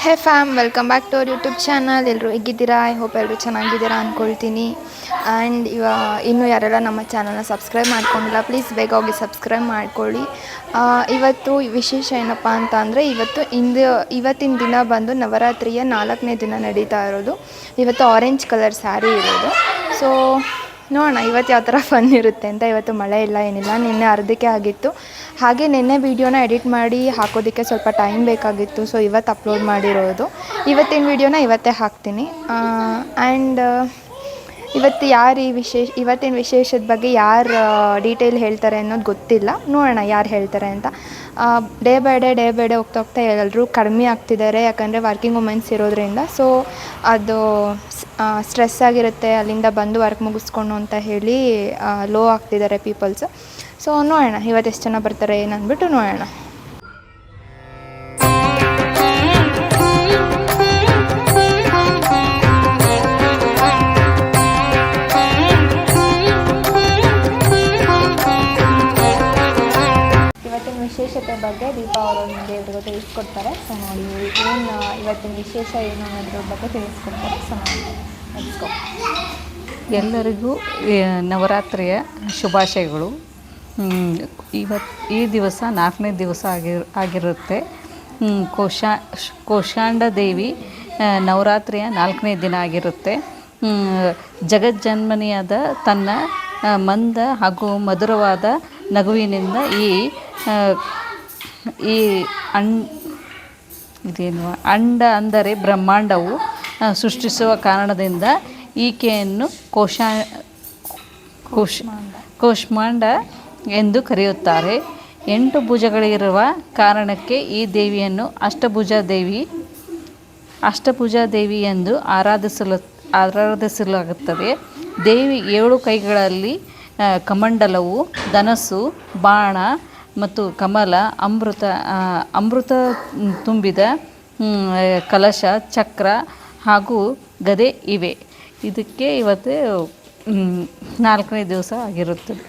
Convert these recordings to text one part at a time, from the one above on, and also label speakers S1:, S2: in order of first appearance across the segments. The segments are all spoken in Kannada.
S1: Hey fam, welcome back to our YouTube channel. ಎಲ್ಲರೂ ಹೇಗಿದ್ದೀರಾ? ಐ ಹೋಪ್ ಎಲ್ಲರೂ ಚೆನ್ನಾಗಿದ್ದೀರಾ ಅಂದ್ಕೊಳ್ತೀನಿ. ಆ್ಯಂಡ್ ಇನ್ನೂ ಯಾರೆಲ್ಲ ನಮ್ಮ ಚಾನಲ್ನ ಸಬ್ಸ್ಕ್ರೈಬ್ ಮಾಡ್ಕೊಂಡಿಲ್ಲ, ಪ್ಲೀಸ್ ಬೇಗ ಹೋಗಿ ಸಬ್ಸ್ಕ್ರೈಬ್ ಮಾಡ್ಕೊಳ್ಳಿ. ಇವತ್ತು ವಿಶೇಷ ಏನಪ್ಪ ಅಂತ ಅಂದರೆ, ಇವತ್ತಿನ ದಿನ ಬಂದು ನವರಾತ್ರಿಯ 4ನೇ ದಿನ ನಡೀತಾ ಇರೋದು. ಇವತ್ತು ಆರೆಂಜ್ ಕಲರ್ ಸ್ಯಾರಿ ಇರೋದು. ಸೊ ನೋಡೋಣ ಇವತ್ತು ಯಾವ ಥರ ಫನ್ ಇರುತ್ತೆ ಅಂತ. ಇವತ್ತು ಮಳೆ ಇಲ್ಲ ಏನಿಲ್ಲ, ನಿನ್ನೆ ಅರ್ಧಕ್ಕೆ ಆಗಿತ್ತು. ಹಾಗೆ ನಿನ್ನೆ ವೀಡಿಯೋನ ಎಡಿಟ್ ಮಾಡಿ ಹಾಕೋದಕ್ಕೆ ಸ್ವಲ್ಪ ಟೈಮ್ ಬೇಕಾಗಿತ್ತು. ಸೊ ಇವತ್ತು ಅಪ್ಲೋಡ್ ಮಾಡಿರೋದು. ಇವತ್ತಿನ ವೀಡಿಯೋನ ಇವತ್ತೇ ಹಾಕ್ತೀನಿ. ಆ್ಯಂಡ್ ಇವತ್ತು ಇವತ್ತಿನ ವಿಶೇಷದ ಬಗ್ಗೆ ಯಾರು ಡೀಟೇಲ್ ಹೇಳ್ತಾರೆ ಅನ್ನೋದು ಗೊತ್ತಿಲ್ಲ. ನೋಡೋಣ ಯಾರು ಹೇಳ್ತಾರೆ ಅಂತ. ಡೇ ಬೈ ಡೇ ಹೋಗ್ತಾ ಎಲ್ಲರೂ ಕಡಿಮೆ ಆಗ್ತಿದ್ದಾರೆ. ಯಾಕಂದರೆ ವರ್ಕಿಂಗ್ ವುಮೆನ್ಸ್ ಇರೋದ್ರಿಂದ. ಸೊ ಅದು ಸ್ಟ್ರೆಸ್ ಆಗಿರುತ್ತೆ, ಅಲ್ಲಿಂದ ಬಂದು ವರ್ಕ್ ಮುಗಿಸ್ಕೊಂಡು ಅಂತ ಹೇಳಿ ಲೋ ಆಗ್ತಿದ್ದಾರೆ ಪೀಪಲ್ಸ್. ಸೊ ನೋಡೋಣ ಇವತ್ತು ಎಷ್ಟು ಜನ ಬರ್ತಾರೆ ಏನಂದ್ಬಿಟ್ಟು ನೋಡೋಣ. ಇವತ್ತಿನ ವಿಶೇಷತೆ ಬಗ್ಗೆ ದೀಪಾ ಅವರು ನಿಮಗೆ ಎಲ್ರಿಗೂ ತಿಳಿಸ್ಕೊಡ್ತಾರೆ. ಸೊ ನೋಡಿ ಇವತ್ತಿನ ವಿಶೇಷ ಏನು ಅನ್ನೋದ್ರ ಬಗ್ಗೆ ತಿಳಿಸ್ಕೊಡ್ತಾರೆ. ಸೊ ನೋಡಿ ನೆಕ್ಸ್ಕೋ.
S2: ಎಲ್ಲರಿಗೂ ನವರಾತ್ರಿಯ ಶುಭಾಶಯಗಳು. ಈ ದಿವಸ 4ನೇ ದಿವಸ ಆಗಿರುತ್ತೆ. ಕೋಶಾಂಡ ದೇವಿ ನವರಾತ್ರಿಯ 4ನೇ ದಿನ ಆಗಿರುತ್ತೆ. ಜಗಜ್ಜನ್ಮನಿಯಾದ ತನ್ನ ಮಂದ ಹಾಗೂ ಮಧುರವಾದ ನಗುವಿನಿಂದ ಇದೇನು ಅಂಡ ಅಂದರೆ ಬ್ರಹ್ಮಾಂಡವು ಸೃಷ್ಟಿಸುವ ಕಾರಣದಿಂದ ಈಕೆಯನ್ನು ಕೂಷ್ಮಾಂಡ ಎಂದು ಕರೆಯುತ್ತಾರೆ. 8 ಭುಜಗಳಿರುವ ಕಾರಣಕ್ಕೆ ಈ ದೇವಿಯನ್ನು ಅಷ್ಟಭುಜಾ ದೇವಿ ಎಂದು ಆರಾಧಿಸಲಾಗುತ್ತದೆ. ದೇವಿ 7 ಕೈಗಳಲ್ಲಿ ಕಮಂಡಲವು, ಧನಸ್ಸು, ಬಾಣ ಮತ್ತು ಕಮಲ, ಅಮೃತ ತುಂಬಿದ ಕಲಶ, ಚಕ್ರ ಹಾಗೂ ಗದೆ ಇವೆ. ಇದಕ್ಕೆ ಇವತ್ತು 4ನೇ ದಿವಸ ಆಗಿರುತ್ತದೆ.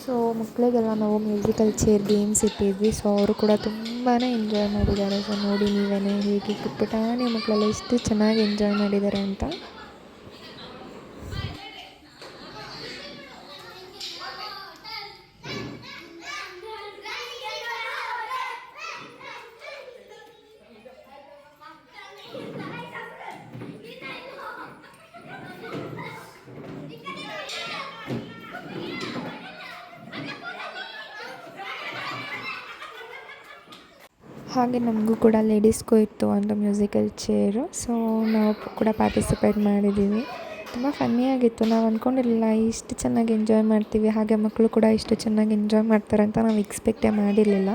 S1: ಸೊ ಮಕ್ಕಳಿಗೆಲ್ಲ ನಾವು ಮ್ಯೂಸಿಕಲ್ ಚೇರ್ ಗೇಮ್ಸ್ ಇಟ್ಟಿದ್ವಿ. ಸೊ ಅವರು ಕೂಡ ತುಂಬಾ ಎಂಜಾಯ್ ಮಾಡಿದ್ದಾರೆ. ಸೊ ನೋಡಿ ನೀವೇ ಹೇಗೆ ಪುಟಾಣಿ ಮಕ್ಕಳೆಲ್ಲ ಎಷ್ಟು ಚೆನ್ನಾಗಿ ಎಂಜಾಯ್ ಮಾಡಿದ್ದಾರೆ ಅಂತ. ಹಾಗೆ ನಮಗೂ ಕೂಡ ಲೇಡೀಸ್ಗೂ ಇತ್ತು ಒಂದು ಮ್ಯೂಸಿಕಲ್ ಚೇರು. ಸೊ ನಾವು ಕೂಡ ಪಾರ್ಟಿಸಿಪೇಟ್ ಮಾಡಿದ್ದೀವಿ. ತುಂಬ ಫನ್ನಿಯಾಗಿತ್ತು. ನಾವು ಅಂದ್ಕೊಂಡಿರಲಿಲ್ಲ ಇಷ್ಟು ಚೆನ್ನಾಗಿ ಎಂಜಾಯ್ ಮಾಡ್ತೀವಿ, ಹಾಗೆ ಮಕ್ಕಳು ಕೂಡ ಇಷ್ಟು ಚೆನ್ನಾಗಿ ಎಂಜಾಯ್ ಮಾಡ್ತಾರೆ ಅಂತ ನಾವು ಎಕ್ಸ್ಪೆಕ್ಟೇ ಮಾಡಿರಲಿಲ್ಲ.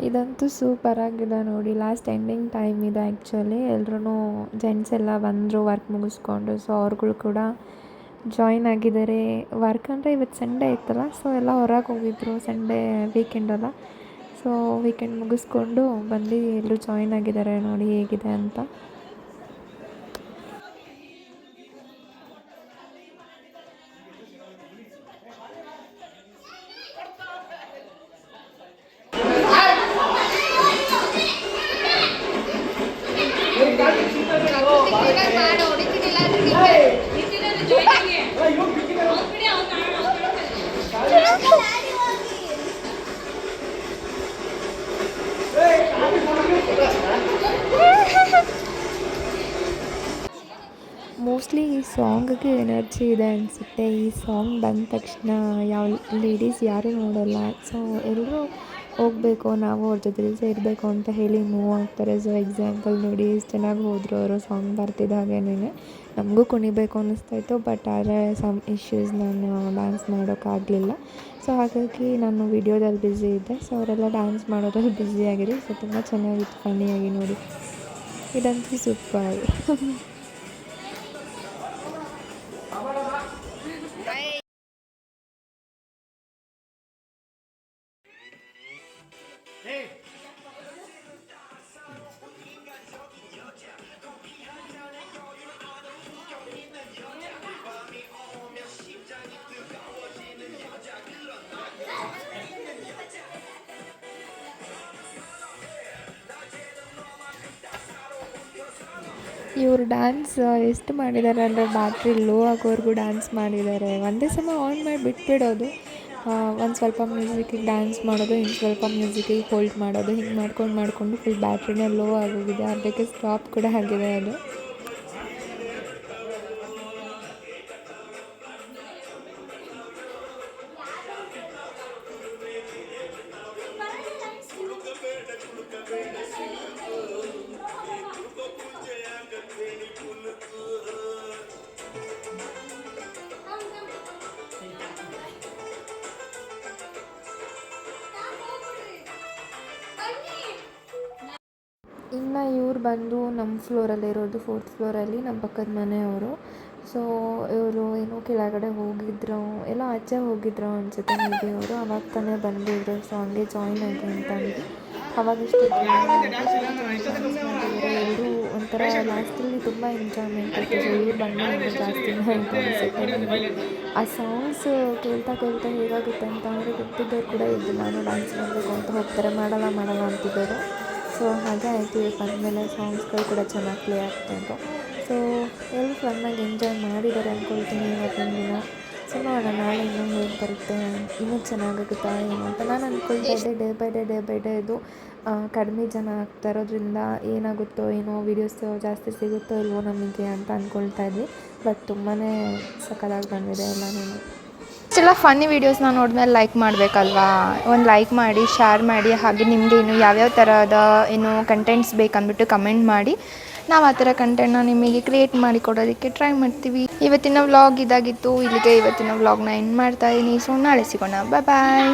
S1: ಇದಂತೂ ಸೂಪರಾಗಿದೆ ನೋಡಿ. ಲಾಸ್ಟ್ ಎಂಡಿಂಗ್ ಟೈಮ್ ಇದೆ ಆ್ಯಕ್ಚುಲಿ. ಎಲ್ಲರೂ ಜೆಂಟ್ಸ್ ಎಲ್ಲ ಬಂದರು ವರ್ಕ್ ಮುಗಿಸ್ಕೊಂಡು. ಸೊ ಅವ್ರುಗಳು ಕೂಡ ಜಾಯಿನ್ ಆಗಿದ್ದಾರೆ. ವರ್ಕ್ ಅಂದರೆ ಇವತ್ತು ಸಂಡೇ ಇತ್ತಲ್ಲ, ಸೊ ಎಲ್ಲ ಹೊರಗೆ ಹೋಗಿದ್ರು. ಸಂಡೇ ವೀಕೆಂಡ್ ಅಲ್ಲ. ಸೊ ವೀಕೆಂಡ್ ಮುಗಿಸ್ಕೊಂಡು ಬಂದು ಎಲ್ಲರೂ ಜಾಯಿನ್ ಆಗಿದ್ದಾರೆ ನೋಡಿ ಹೇಗಿದೆ ಅಂತ. ಸಾಂಗ್ಗೆ ಎನರ್ಜಿ ಇದೆ ಅನಿಸುತ್ತೆ. ಈ ಸಾಂಗ್ ಬಂದ ತಕ್ಷಣ ಯಾವ ಲೇಡೀಸ್ ಯಾರೂ ನೋಡೋಲ್ಲ. ಸೊ ಎಲ್ಲರೂ ಹೋಗಬೇಕು, ನಾವು ಅವ್ರ ಜೊತೆಲಿ ಸೇರಬೇಕು ಅಂತ ಹೇಳಿ ಮೂವ್ ಆಗ್ತಾರೆ. ಸೊ ಎಕ್ಸಾಂಪಲ್ ನೋಡಿ ಎಷ್ಟು ಚೆನ್ನಾಗಿ ಹೋದರು ಅವರು ಸಾಂಗ್ ಬರ್ತಿದ್ದಾಗೇನೆ. ನಮಗೂ ಕುಣಿಬೇಕು ಅನ್ನಿಸ್ತಾಯಿತ್ತು, ಬಟ್ ಆದರೆ ಸಮ್ ಇಶ್ಯೂಸ್ ನಾನು ಡ್ಯಾನ್ಸ್ ಮಾಡೋಕ್ಕಾಗಲಿಲ್ಲ. ಸೊ ಹಾಗಾಗಿ ನಾನು ವಿಡಿಯೋದಲ್ಲಿ ಬ್ಯುಸಿ ಇದ್ದೆ. ಸೊ ಅವರೆಲ್ಲ ಡ್ಯಾನ್ಸ್ ಮಾಡೋದ್ರಲ್ಲಿ ಬ್ಯುಸಿಯಾಗಿದ್ರು. ಸೊ ತುಂಬ ಚೆನ್ನಾಗಿತ್ತು, ಫನ್ನಿಯಾಗಿ ನೋಡಿ. ಇದಂತೂ ಸೂಪರ್. ಇವರು ಡ್ಯಾನ್ಸ್ ಎಷ್ಟು ಮಾಡಿದ್ದಾರೆ ಅಂದರೆ ಬ್ಯಾಟ್ರಿ ಲೋ ಆಗೋವರೆಗೂ ಡ್ಯಾನ್ಸ್ ಮಾಡಿದ್ದಾರೆ. ಒಂದೇ ಸಮ ಆನ್ ಮಾಡಿ ಬಿಟ್ಬಿಡೋದು, ಒಂದು ಸ್ವಲ್ಪ ಮ್ಯೂಸಿಕಿಗೆ ಡ್ಯಾನ್ಸ್ ಮಾಡೋದು, ಇನ್ನು ಸ್ವಲ್ಪ ಮ್ಯೂಸಿಕಿಗೆ ಹೋಲ್ಡ್ ಮಾಡೋದು, ಹಿಂಗೆ ಮಾಡಿಕೊಂಡು ಫುಲ್ ಬ್ಯಾಟ್ರಿನೇ ಲೋ ಆಗೋಗಿದೆ. ಅದಕ್ಕೆ ಸ್ಟಾಪ್ ಕೂಡ ಆಗಿದೆ ಅದು. ಇನ್ನು ಇವ್ರು ಬಂದು ನಮ್ಮ ಫ್ಲೋರಲ್ಲಿರೋದು 4th ಫ್ಲೋರಲ್ಲಿ, ನಮ್ಮ ಪಕ್ಕದ ಮನೆಯವರು. ಸೊ ಇವರು ಏನೋ ಕೆಳಗಡೆ ಹೋಗಿದ್ರು, ಎಲ್ಲ ಆಚೆ ಹೋಗಿದ್ರು ಅನಿಸುತ್ತೆ ಮೇಬಿ ಅವರು. ಅವಾಗ ತಾನೇ ಬಂದಿದ್ರು. ಸೊ ಹಂಗೆ ಜಾಯಿನ್ ಆಗಿ ಅಂತಂದು ಅವಾಗ ಇಷ್ಟು ಎಲ್ಲರೂ ಒಂಥರ ಲಾಸ್ಟಲ್ಲಿ ತುಂಬ ಎಂಜಾಯ್ಮೆಂಟ್ ಇತ್ತು. ಸೊ ಇವ್ರು ಬಂದು ಇನ್ನೂ ಜಾಸ್ತಿನೇ ಆಯಿತು ಅನಿಸುತ್ತೆ. ಆ ಸಾಂಗ್ಸ್ ಕೇಳ್ತಾ ಹೇಗಾಗುತ್ತೆ ಅಂತ ಅಂದರೆ ಗೊತ್ತಿದ್ದವ್ರು ಕೂಡ ಇದ್ದು ನಾನು ಡ್ಯಾನ್ಸ್ ಮಾಡಬೇಕು ಅಂತ ಹೋಗ್ತಾರೆ, ಮಾಡಲ್ಲ ಅಂತಿದ್ದರು. ಸೊ ಹಾಗೆ ಆಯಿತು. ಇವ್ರು ಬಂದಮೇಲೆ ಸಾಂಗ್ಸ್ಗಳು ಕೂಡ ಚೆನ್ನಾಗಿ ಪ್ಲೇ ಆಗ್ತಾಯಿತ್ತು. ಸೊ ಎಲ್ಲರೂ ಫನ್ನಾಗಿ ಎಂಜಾಯ್ ಮಾಡಿದ್ದಾರೆ ಅಂದ್ಕೊಳ್ತೀನಿ ಇವತ್ತಿನ ದಿನ. ಸೊ ನೋಡೋಣ ನಾಳೆ ಇನ್ನೂ ಹೇಗೆ ಬರುತ್ತೆ, ಇನ್ನೂ ಚೆನ್ನಾಗಾಗುತ್ತಾ ಏನು ಅಂತ ನಾನು ಅಂದ್ಕೊಳ್ತಾ ಇದ್ದೆ. ಡೇ ಬೈ ಡೇ ಇದು ಕಡಿಮೆ ಜನ ಆಗ್ತಾ ಇರೋದ್ರಿಂದ ಏನಾಗುತ್ತೋ ಏನೋ, ವೀಡಿಯೋಸ್ ಜಾಸ್ತಿ ಸಿಗುತ್ತೋ ಇಲ್ವೋ ನಮಗೆ ಅಂತ ಅಂದ್ಕೊಳ್ತಾ ಇದ್ವಿ. ಬಟ್ ತುಂಬಾ ಸಕ್ಕತ್ತಾಗಿ ಬಂದಿದೆ ಎಲ್ಲನೂ. ಇಷ್ಟೆಲ್ಲ ಫನ್ನಿ ವೀಡಿಯೋಸ್ನ ನೋಡಿದ್ಮೇಲೆ ಲೈಕ್ ಮಾಡಬೇಕಲ್ವಾ? ಒಂದು ಲೈಕ್ ಮಾಡಿ, ಶೇರ್ ಮಾಡಿ. ಹಾಗೆ ನಿಮಗೆ ಇನ್ನು ಯಾವ್ಯಾವ ಥರದ ಏನು ಕಂಟೆಂಟ್ಸ್ ಬೇಕಂದ್ಬಿಟ್ಟು ಕಮೆಂಟ್ ಮಾಡಿ. ನಾವು ಆ ಥರ ಕಂಟೆಂಟ್ನ ನಿಮಗೆ ಕ್ರಿಯೇಟ್ ಮಾಡಿ ಕೊಡೋದಕ್ಕೆ ಟ್ರೈ ಮಾಡ್ತೀವಿ. ಇವತ್ತಿನ ವ್ಲಾಗ್ ಇದಾಗಿತ್ತು. ಇಲ್ಲಿಗೆ ಇವತ್ತಿನ ವ್ಲಾಗ್ನ ಎಂಡ್ ಮಾಡ್ತಾಯಿದ್ದೀನಿ. ಸೊ ನಾಳೆ ಸಿಗೋಣ. ಬಾಯ್.